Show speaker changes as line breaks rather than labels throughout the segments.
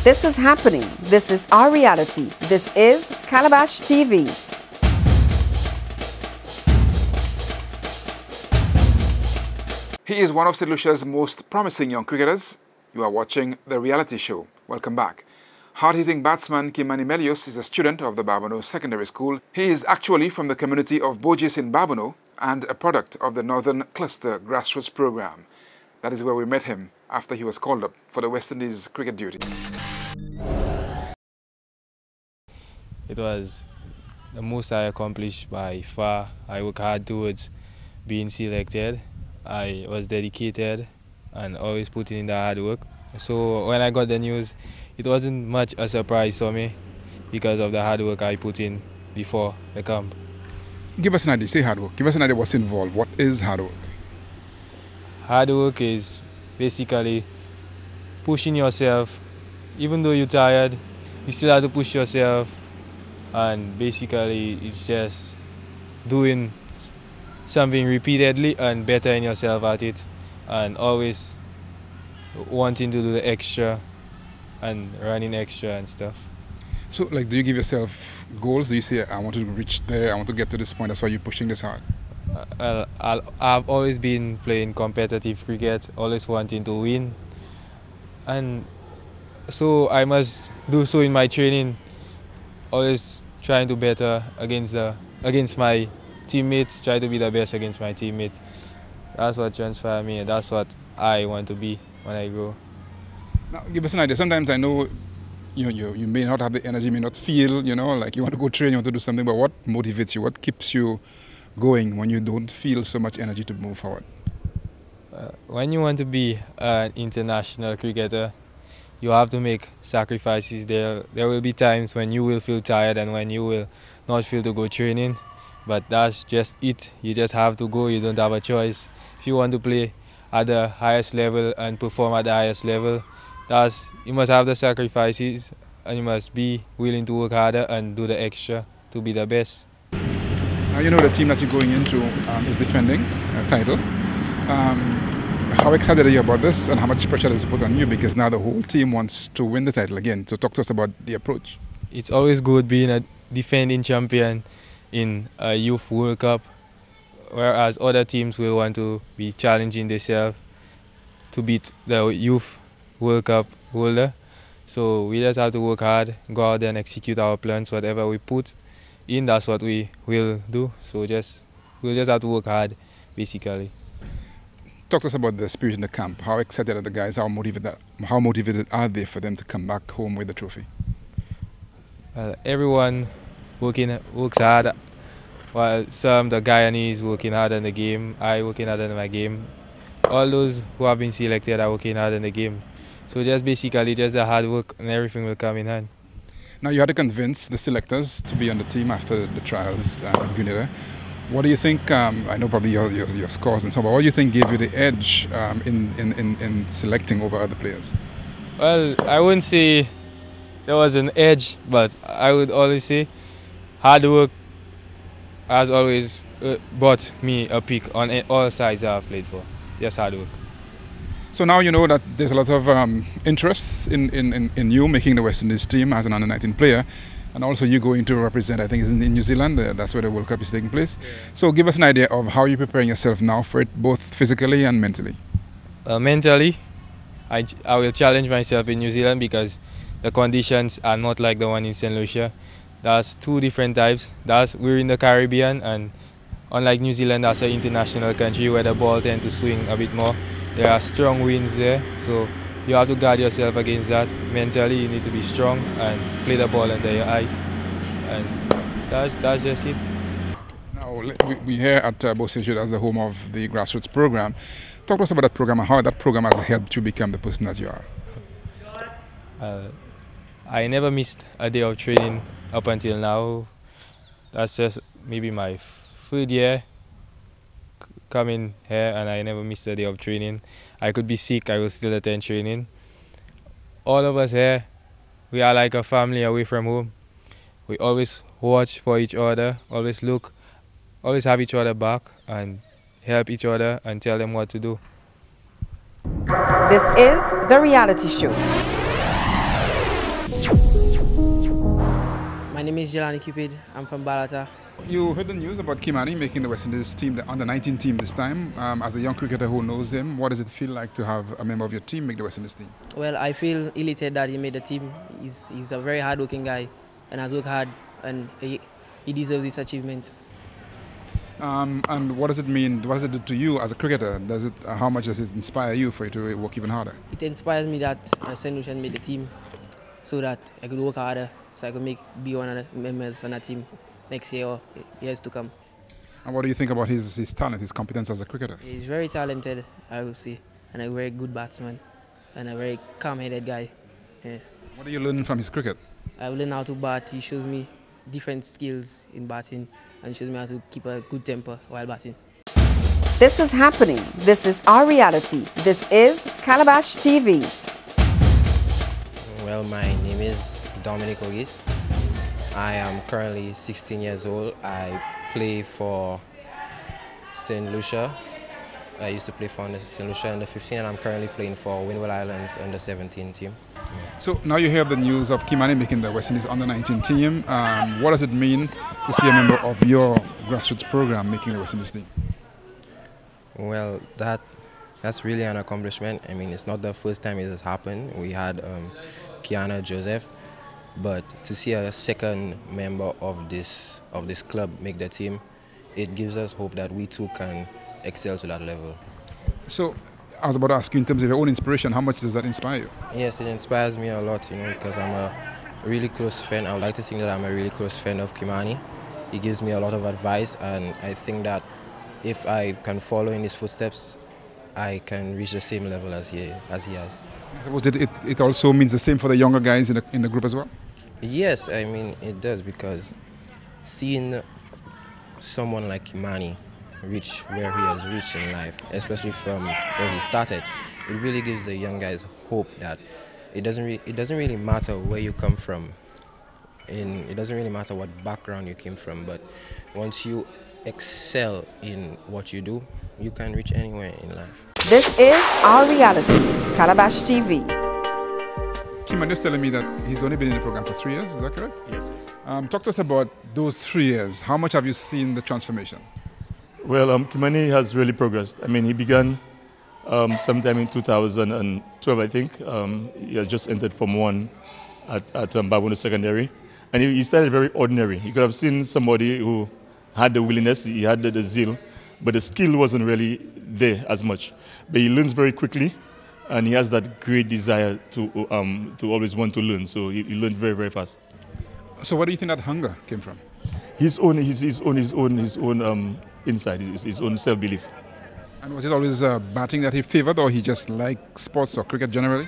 This is happening. This is our reality. This is Calabash TV.
He is one of St. Lucia's most promising young cricketers. You are watching The Reality Show. Welcome back. Hard-hitting batsman Kimani Melius is a student of the Babonneau Secondary School. He is actually from the community of Bojes in Babonneau and a product of the Northern Cluster Grassroots Program. That is where we met him after he was called up for the West Indies cricket duty.
It was the most I accomplished by far. I worked hard towards being selected. I was dedicated and always putting in the hard work. So when I got the news, it wasn't much a surprise for me because of the hard work I put in before the camp.
Give us an idea, say hard work. Give us an idea what's involved. What is hard work?
Hard work is basically pushing yourself. Even though you're tired, you still have to push yourself. And basically, it's just doing something repeatedly and bettering yourself at it. And always wanting to do the extra and running extra and stuff.
So, like, do you give yourself goals? Do you say, I want to reach there, I want to get to this point, that's why you're pushing this hard?
I've always been playing competitive cricket, always wanting to win. And so I must do so in my training, always trying to better against my teammates, try to be the best against my teammates. That's what transforms me, and that's what I want to be when I grow.
Now, give us an idea. Sometimes I know you may not have the energy, may not feel, like you want to go train, you want to do something, but what motivates you? What keeps you going when you don't feel so much energy to move forward?
When you want to be an international cricketer, you have to make sacrifices. There will be times when you will feel tired and when you will not feel to go training, but that's just it. You just have to go. You don't have a choice. If you want to play at the highest level and perform at the highest level, you must have the sacrifices and you must be willing to work harder and do the extra to be the best.
Now you know the team that you're going into is defending a title. How excited are you about this and how much pressure does it put on you, because now the whole team wants to win the title again? So talk to us about the approach.
It's always good being a defending champion in a Youth World Cup, whereas other teams will want to be challenging themselves to beat the Youth World Cup holder. So we just have to work hard, go out there and execute our plans. Whatever we put in, that's what we will do. So we'll just have to work hard, basically.
Talk to us about the spirit in the camp. How excited are the guys? How motivated are they for them to come back home with the trophy?
Everyone works hard. While the Guyanese working hard in the game, I working hard in my game. All those who have been selected are working hard in the game. So just basically just the hard work and everything will come in hand.
Now you had to convince the selectors to be on the team after the trials in Grenada. What do you think, I know probably your scores and so on, but what do you think gave you the edge in selecting over other players?
Well, I wouldn't say there was an edge, but I would always say hard work has always brought me a pick on all sides I've played for. Just hard work.
So now you know that there's a lot of interest in you making the West Indies team as an under-19 player, and also you going to represent, I think it's in New Zealand, that's where the World Cup is taking place. Yeah. So give us an idea of how you're preparing yourself now for it, both physically and mentally.
Mentally, I will challenge myself in New Zealand because the conditions are not like the one in St. Lucia. That's two different types. We're in the Caribbean, and unlike New Zealand, that's an international country where the ball tends to swing a bit more. There are strong winds there, so you have to guard yourself against that. Mentally, you need to be strong and play the ball under your eyes. And that's just it.
Now, we're here at Bojes as the home of the Grassroots Program. Talk to us about that program and how that program has helped you become the person that you are.
I never missed a day of training up until now. That's just maybe my third year coming here, and I never missed a day of training. I could be sick, I will still attend training. All of us here, we are like a family away from home. We always watch for each other, always have each other back and help each other and tell them what to do.
This is The Reality Show.
My name is Jelani Cupid. I'm from Balata.
You heard the news about Kimani making the West Indies team, the under-19 team this time. As a young cricketer who knows him, what does it feel like to have a member of your team make the West Indies team?
Well, I feel elated that he made the team. He's a very hard-working guy and has worked hard, and he deserves this achievement.
And what does it mean? What does it do to you as a cricketer? How much does it inspire you for you to work even harder?
It inspires me that St. Lucian made the team so that I could work harder, so I could be one of the members on that team next year or years to come.
And what do you think about his talent, his competence as a cricketer?
He's very talented, I would say, and a very good batsman, and a very calm-headed guy. Yeah.
What are you learning from his cricket?
I've learned how to bat. He shows me different skills in batting and shows me how to keep a good temper while batting.
This is happening. This is our reality. This is Calabash TV.
Well, my name is Dominic Ogis. I am currently 16 years old. I play for St. Lucia. I used to play for St. Lucia under 15, and I'm currently playing for Windward Islands under 17 team.
So now you hear the news of Kimani making the West Indies under-19 team. What does it mean to see a member of your grassroots program making the West Indies team?
Well, that's really an accomplishment. I mean, it's not the first time it has happened. We had Kiana Joseph, but to see a second member of this club make the team, it gives us hope that we too can excel to that level.
So I was about to ask you, in terms of your own inspiration, how much does that inspire you?
Yes, it inspires me a lot, because I'm a really close friend. I would like to think that I'm a really close friend of Kimani. He gives me a lot of advice, and I think that if I can follow in his footsteps, I can reach the same level as he has.
It also means the same for the younger guys in the group as well?
Yes, I mean, it does, because seeing someone like Kimani reach where he has reached in life, especially from where he started, it really gives the young guys hope that it doesn't really matter where you come from, it doesn't really matter what background you came from, but once you excel in what you do, you can reach anywhere in life.
This is our reality, Calabash TV.
Kimani is telling me that he's only been in the program for 3 years, is that correct?
Yes.
Talk to us about those 3 years. How much have you seen the transformation?
Well, Kimani has really progressed. I mean, he began sometime in 2012, I think. He has just entered Form 1 at Babunu Secondary. And he started very ordinary. You could have seen somebody who had the willingness, he had the zeal, but the skill wasn't really there as much. But he learns very quickly, and he has that great desire to always want to learn. So he learned very, very fast.
So where do you think that hunger came from?
His own inside, his own self-belief.
And was it always batting that he favored, or he just liked sports or cricket generally?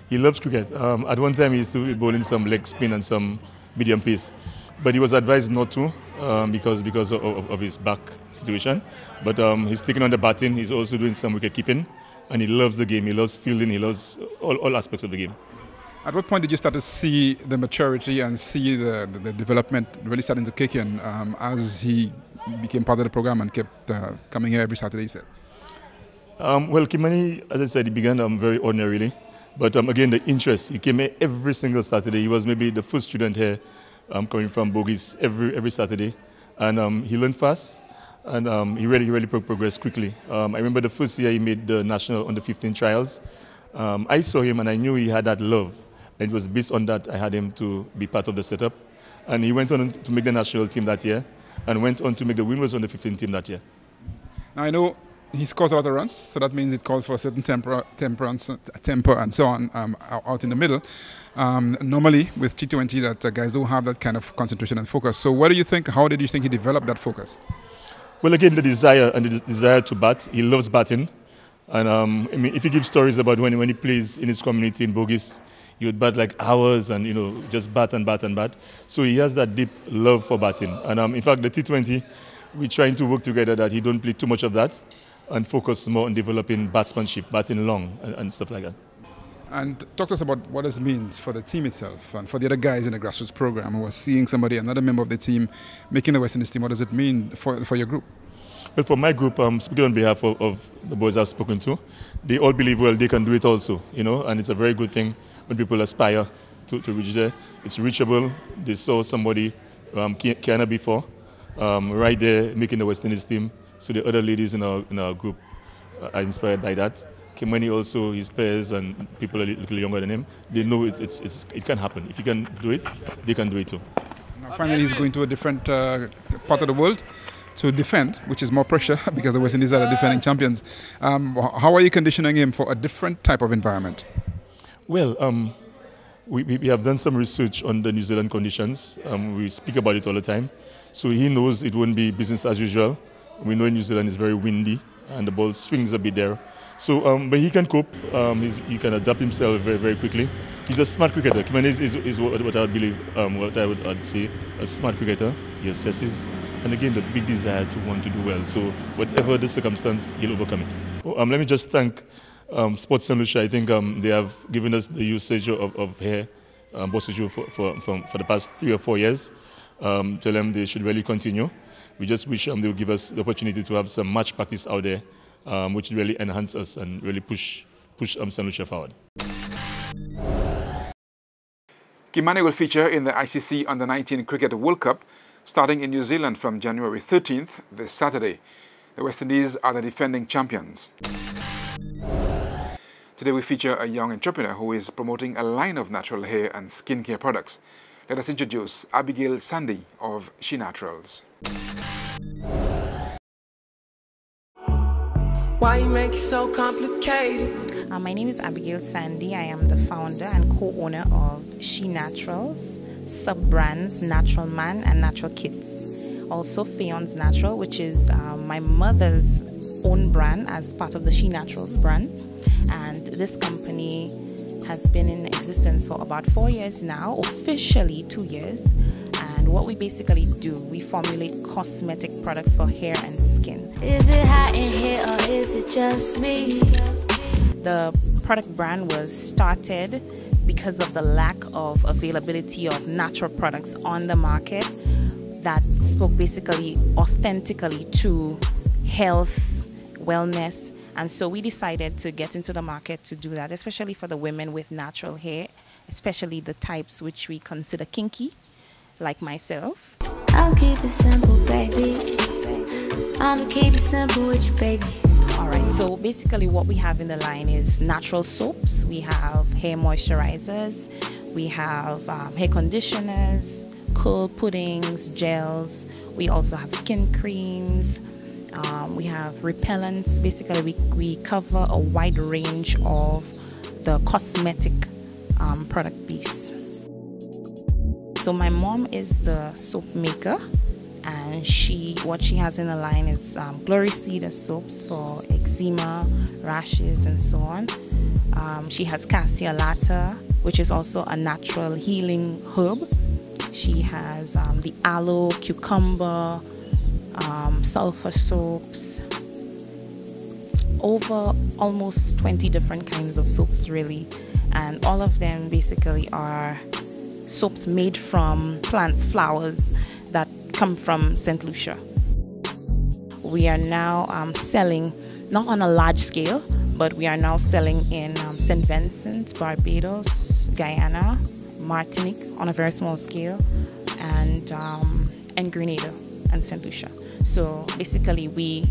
He loves cricket. At one time he used to be bowling some leg spin and some medium pace, but he was advised not to because of his back situation. But he's taking on the batting. He's also doing some wicket keeping, and he loves the game. He loves fielding. He loves all aspects of the game.
At what point did you start to see the maturity and see the development really starting to kick in as he became part of the program and kept coming here every Saturday, he said?
Well, Kimani, as I said, he began very ordinarily. But again, the interest, he came here every single Saturday. He was maybe the first student here coming from Bogies every Saturday. And he learned fast, and he really progressed quickly. I remember the first year he made the national under-15 trials. I saw him and I knew he had that love. And it was based on that I had him to be part of the setup. And he went on to make the national team that year, and went on to make the Windward under-15 team that year.
Now I know he scores a lot of runs, so that means it calls for a certain temper and so on out in the middle. Normally with T20 that guys don't have that kind of concentration and focus. So how did you think he developed that focus?
Well, again, the desire to bat. He loves batting. And I mean, if he gives stories about when he plays in his community in Bogies, he would bat like hours and, just bat and bat and bat. So he has that deep love for batting. And in fact, the T20, we're trying to work together that he don't play too much of that and focus more on developing batsmanship, batting long and stuff like that.
And talk to us about what this means for the team itself and for the other guys in the grassroots program who are seeing another member of the team making the West Indies team. What does it mean for your group?
Well, for my group, speaking on behalf of the boys I've spoken to, they all believe, well, they can do it also, and it's a very good thing when people aspire to reach there. It's reachable. They saw somebody, Kiana before, right there making the West Indies team. So the other ladies in our group are inspired by that. Kimani also, his peers and people a little younger than him, they know it can happen. If you can do it, they can do it too.
Now finally, he's going to a different part of the world to defend, which is more pressure because the West Indies are the defending champions. How are you conditioning him for a different type of environment?
Well, we have done some research on the New Zealand conditions. We speak about it all the time. So he knows it won't be business as usual. We know New Zealand is very windy and the ball swings a bit there. So, but he can cope. He can adapt himself very, very quickly. He's a smart cricketer. Kimani is what I would believe, what I'd say, a smart cricketer. He assesses. And again, the big desire to want to do well. So whatever the circumstance, he'll overcome it. Let me just thank Sports St. Lucia. I think they have given us the usage of hair, Bosuju, for the past 3 or 4 years. Tell them they should really continue. We just wish they'll give us the opportunity to have some match practice out there, which will really enhance us and really push St. Lucia forward.
Kimani will feature in the ICC Under-19 Cricket World Cup starting in New Zealand from January 13th, this Saturday. The West Indies are the defending champions. Today we feature a young entrepreneur who is promoting a line of natural hair and skincare products. Let us introduce Abigail Sandy of She Naturals.
Why you make it so complicated?
My name is Abigail Sandy. I am the founder and co-owner of She Naturals, sub-brands Natural Man and Natural Kids. Also Fayon's Natural, which is my mother's own brand as part of the She Naturals brand. And this company has been in existence for about 4 years now, officially 2 years. And what we basically do, we formulate cosmetic products for hair and skin.
Is it hot in here or is it just me?
The product brand was started because of the lack of availability of natural products on the market that spoke basically authentically to health, wellness. And so we decided to get into the market to do that, especially for the women with natural hair, especially the types which we consider kinky, like myself.
I'll keep it simple, baby. I'ma keep it simple with you, baby.
Alright, so basically what we have in the line is natural soaps, we have hair moisturizers, we have hair conditioners, curl puddings, gels, we also have skin creams, we have repellents. Basically we cover a wide range of the cosmetic product piece. So my mom is the soap maker, and what she has in the line is Glory Cedar soaps for eczema, rashes, and so on. She has Cassia Lata, which is also a natural healing herb. She has the aloe, cucumber, sulfur soaps, over almost 20 different kinds of soaps really, and all of them basically are soaps made from plants, flowers that come from St. Lucia. We are now selling, not on a large scale, but we are now selling in St. Vincent, Barbados, Guyana, Martinique on a very small scale, and Grenada and St. Lucia. So basically we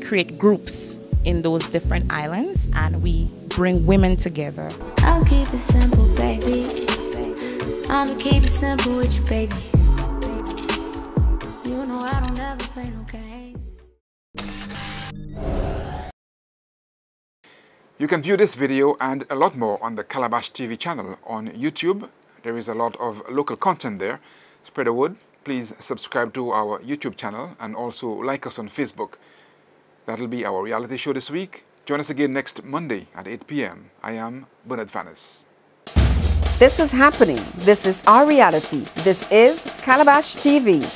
create groups in those different islands and we bring women together.
I'll keep it simple, baby. I'ma keep it simple with you, baby. You know I don't ever play no games.
You can view this video and a lot more on the Calabash TV channel on YouTube. There is a lot of local content there. Spread the word. Please subscribe to our YouTube channel and also like us on Facebook. That'll be our reality show this week. Join us again next Monday at 8 p.m. I am Bernard Vanis.
This is happening. This is our reality. This is Calabash TV.